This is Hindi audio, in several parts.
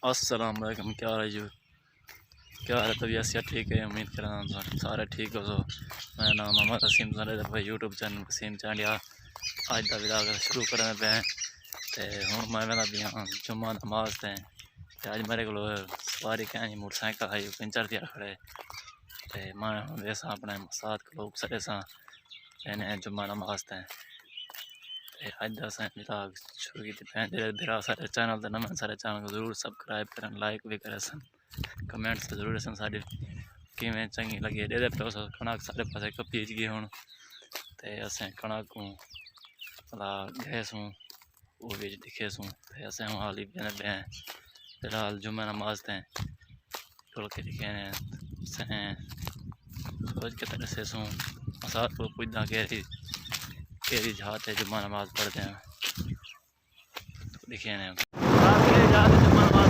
अस्सलाम वालेकुम। क्या हाल है जी? क्या हाल है? तबीयत से ठीक है? उम्मीद कर सारे ठीक हो। सो मेरा नाम मोहम्मद वसीम भाई यूट्यूब चैनल वसीम चांडिया अज का विदा शुरू करने पे तो हूँ मैं वह भी हाँ जुम्मा नमाज से अज मेरे को सवारी क्या जी मोटरसाइकिल आई पंचर दिया खड़े तो मैं वैसा अपने साथ लोग सरे सा लेने जुम्मा नमाज से अज असें विदा शुरू की धीरे धीरे सारे चैनल तो नमें सारे चैनल को जरूर सबसक्राइब करें लाइक भी करें सन कमेंट्स तो जरूर सन साड़ी किमें चंगी लगी दे पे कणक सारे पास कपीज गई हूँ तो असें कणक को भला गए सूँ वो भी दिखे सूँ तो असें हूँ हाली पे फिलहाल जुम्मे नमाज तें टोल के दिखे ने सोच के तरह से सूँ मसाद को पुजदा केरी जाते जुम्मा नमाज पढ़ते हैं तो दिखे ने जुम्मा नमाज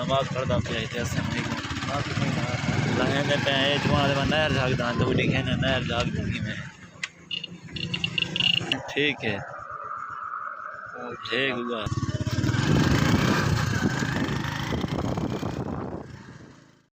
नमाज पढ़ता पे जुमा नहर जागदा तो दिखे नहर जागदी में ठीक है ठीक होगा।